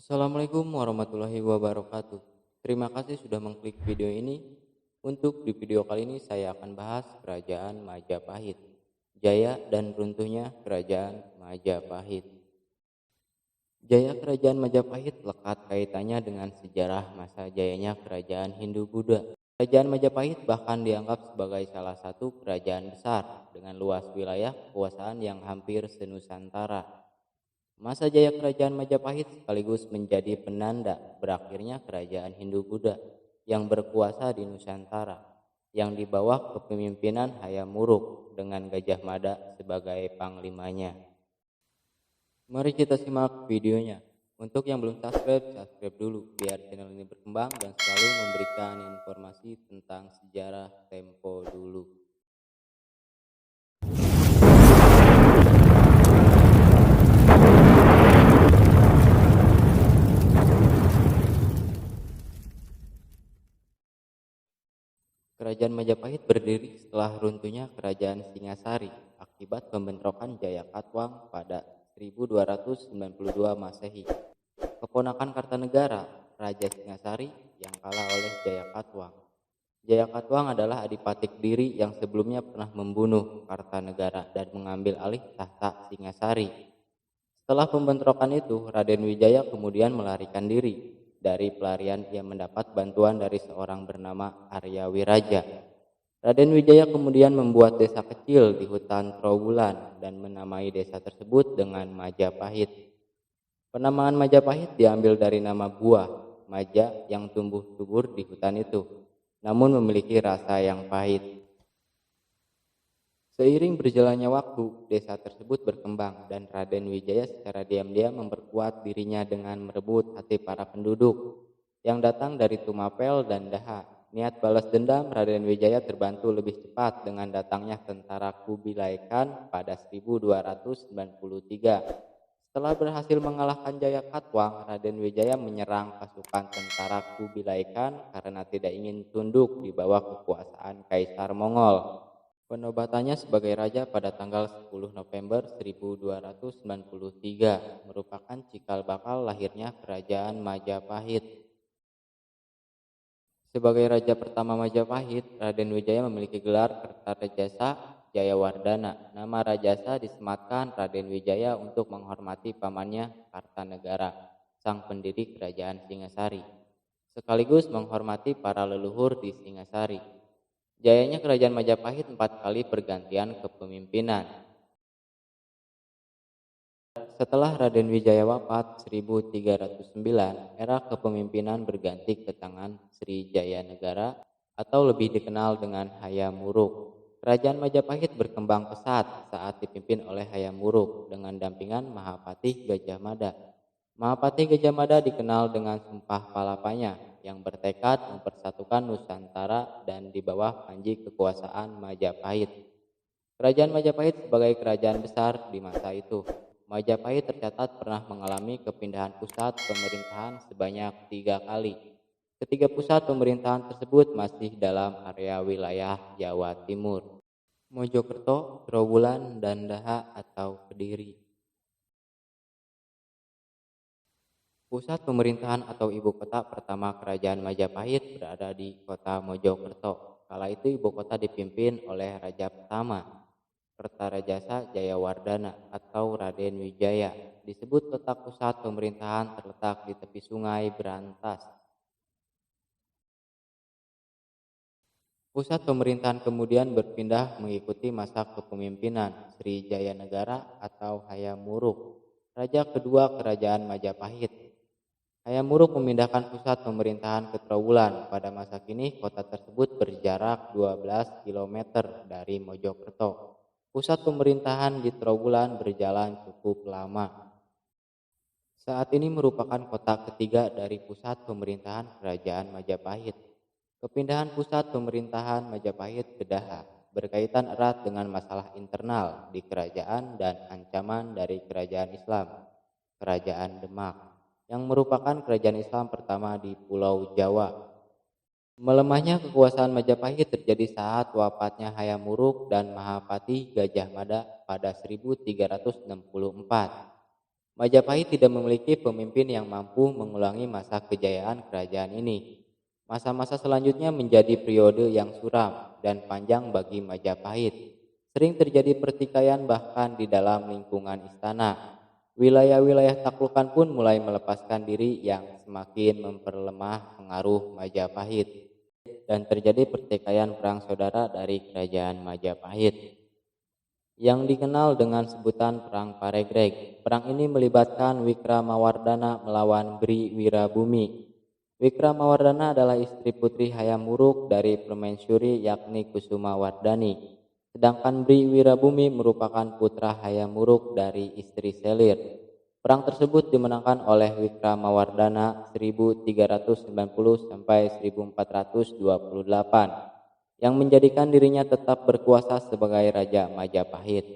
Assalamualaikum warahmatullahi wabarakatuh. Terima kasih sudah mengklik video ini. Untuk di video kali ini saya akan bahas Kerajaan Majapahit, jaya dan runtuhnya Kerajaan Majapahit. Jaya Kerajaan Majapahit lekat kaitannya dengan sejarah masa jayanya Kerajaan Hindu-Buddha. Kerajaan Majapahit bahkan dianggap sebagai salah satu kerajaan besar dengan luas wilayah kekuasaan yang hampir senusantara. Masa jaya Kerajaan Majapahit sekaligus menjadi penanda berakhirnya Kerajaan Hindu-Buddha yang berkuasa di Nusantara, yang di bawah kepemimpinan Hayam Wuruk dengan Gajah Mada sebagai panglimanya. Mari kita simak videonya. Untuk yang belum subscribe, subscribe dulu biar channel ini berkembang dan selalu memberikan informasi tentang sejarah Tempo dulu. Kerajaan Majapahit berdiri setelah runtuhnya Kerajaan Singasari akibat pembentrokan Jayakatwang pada 1292 Masehi. Keponakan Kartanegara, Raja Singasari yang kalah oleh Jayakatwang. Jayakatwang adalah adipati Kediri yang sebelumnya pernah membunuh Kartanegara dan mengambil alih tahta Singasari. Setelah pembentrokan itu, Raden Wijaya kemudian melarikan diri. Dari pelarian ia mendapat bantuan dari seorang bernama Arya Wiraja. Raden Wijaya kemudian membuat desa kecil di hutan Trowulan dan menamai desa tersebut dengan Majapahit. Penamaan Majapahit diambil dari nama buah maja yang tumbuh subur di hutan itu, namun memiliki rasa yang pahit. Seiring berjalannya waktu, desa tersebut berkembang dan Raden Wijaya secara diam-diam memperkuat dirinya dengan merebut hati para penduduk yang datang dari Tumapel dan Daha. Niat balas dendam Raden Wijaya terbantu lebih cepat dengan datangnya tentara Kubilai Khan pada 1293. Setelah berhasil mengalahkan Jayakatwang, Raden Wijaya menyerang pasukan tentara Kubilai Khan karena tidak ingin tunduk di bawah kekuasaan Kaisar Mongol. Penobatannya sebagai raja pada tanggal 10 November 1293 merupakan cikal bakal lahirnya Kerajaan Majapahit. Sebagai raja pertama Majapahit, Raden Wijaya memiliki gelar Kertarejasa Jayawardana. Nama Rajasa disematkan Raden Wijaya untuk menghormati pamannya Kartanegara, sang pendiri Kerajaan Singasari, sekaligus menghormati para leluhur di Singasari. Jayanya Kerajaan Majapahit 4 kali pergantian kepemimpinan. Setelah Raden Wijaya wafat 1309, era kepemimpinan berganti ke tangan Sri Jaya Negara atau lebih dikenal dengan Hayam Wuruk. Kerajaan Majapahit berkembang pesat saat dipimpin oleh Hayam Wuruk dengan dampingan Mahapatih Gajah Mada. Mahapatih Gajah Mada dikenal dengan Sumpah Palapanya yang bertekad mempersatukan Nusantara dan di bawah panji kekuasaan Majapahit. Kerajaan Majapahit sebagai kerajaan besar di masa itu. Majapahit tercatat pernah mengalami kepindahan pusat pemerintahan sebanyak 3 kali. Ketiga pusat pemerintahan tersebut masih dalam area wilayah Jawa Timur: Mojokerto, Trowulan, dan Daha atau Kediri. Pusat pemerintahan atau ibu kota pertama Kerajaan Majapahit berada di kota Mojokerto. Kala itu ibu kota dipimpin oleh Raja pertama, Kertarejasa Jayawardana atau Raden Wijaya. Disebut letak pusat pemerintahan terletak di tepi sungai Berantas. Pusat pemerintahan kemudian berpindah mengikuti masa kepemimpinan Sri Jaya Negara atau Hayam Wuruk, raja kedua Kerajaan Majapahit. Hayam Wuruk memindahkan pusat pemerintahan ke Trowulan. Pada masa kini kota tersebut berjarak 12 km dari Mojokerto. Pusat pemerintahan di Trowulan berjalan cukup lama. Saat ini merupakan kota ketiga dari pusat pemerintahan Kerajaan Majapahit. Kepindahan pusat pemerintahan Majapahit ke Daha berkaitan erat dengan masalah internal di kerajaan dan ancaman dari kerajaan Islam, Kerajaan Demak, yang merupakan kerajaan Islam pertama di Pulau Jawa. Melemahnya kekuasaan Majapahit terjadi saat wafatnya Hayam Wuruk dan Mahapatih Gajah Mada pada 1364. Majapahit tidak memiliki pemimpin yang mampu mengulangi masa kejayaan kerajaan ini. Masa-masa selanjutnya menjadi periode yang suram dan panjang bagi Majapahit. Sering terjadi pertikaian bahkan di dalam lingkungan istana. Wilayah-wilayah taklukan pun mulai melepaskan diri yang semakin memperlemah pengaruh Majapahit. Dan terjadi pertikaian perang saudara dari kerajaan Majapahit yang dikenal dengan sebutan Perang Paregreg. Perang ini melibatkan Wikramawardhana melawan Bri Wirabumi. Wikramawardhana adalah istri putri Hayam Wuruk dari permaisuri yakni Kusumawardhani. Sedangkan Bri Wirabumi merupakan putra Hayam Wuruk dari istri Selir. Perang tersebut dimenangkan oleh Wikramawardhana 1390 sampai 1428 yang menjadikan dirinya tetap berkuasa sebagai Raja Majapahit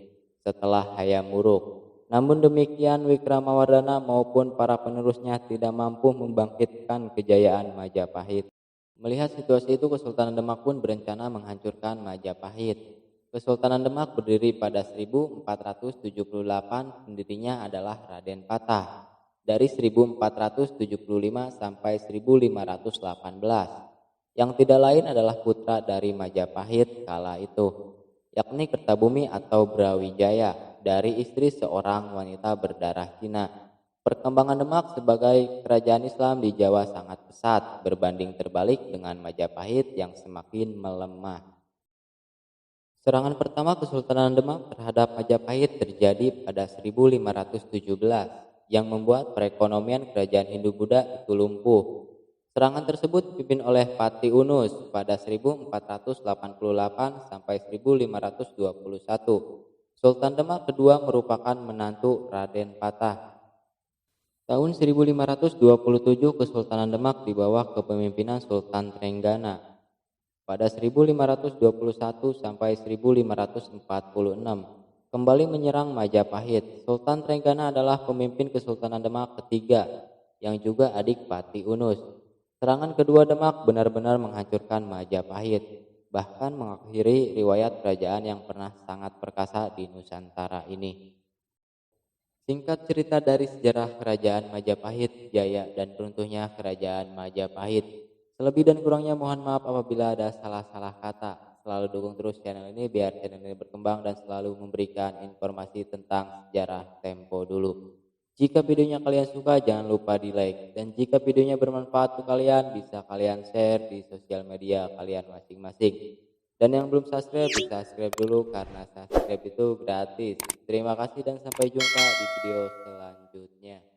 setelah Hayam Wuruk. Namun demikian Wikramawardhana maupun para penerusnya tidak mampu membangkitkan kejayaan Majapahit. Melihat situasi itu, Kesultanan Demak pun berencana menghancurkan Majapahit. Kesultanan Demak berdiri pada 1478, pendirinya adalah Raden Patah dari 1475 sampai 1518. Yang tidak lain adalah putra dari Majapahit kala itu, yakni Kertabumi atau Brawijaya dari istri seorang wanita berdarah Cina. Perkembangan Demak sebagai kerajaan Islam di Jawa sangat pesat berbanding terbalik dengan Majapahit yang semakin melemah. Serangan pertama Kesultanan Demak terhadap Majapahit terjadi pada 1517 yang membuat perekonomian kerajaan Hindu-Buddha itu lumpuh. Serangan tersebut dipimpin oleh Pati Unus pada 1488 sampai 1521. Sultan Demak kedua merupakan menantu Raden Patah. Tahun 1527 Kesultanan Demak di bawah kepemimpinan Sultan Trenggana. Pada 1521 sampai 1546 kembali menyerang Majapahit. Sultan Trenggana adalah pemimpin Kesultanan Demak ketiga yang juga adik Pati Unus. Serangan kedua Demak benar-benar menghancurkan Majapahit, bahkan mengakhiri riwayat kerajaan yang pernah sangat perkasa di Nusantara ini. Singkat cerita dari sejarah kerajaan Majapahit, jaya dan runtuhnya kerajaan Majapahit. Selebih dan kurangnya mohon maaf apabila ada salah-salah kata. Selalu dukung terus channel ini biar channel ini berkembang dan selalu memberikan informasi tentang sejarah tempo dulu. Jika videonya kalian suka jangan lupa di like, dan jika videonya bermanfaat untuk kalian bisa kalian share di sosial media kalian masing-masing. Dan yang belum subscribe bisa subscribe dulu karena subscribe itu gratis. Terima kasih dan sampai jumpa di video selanjutnya.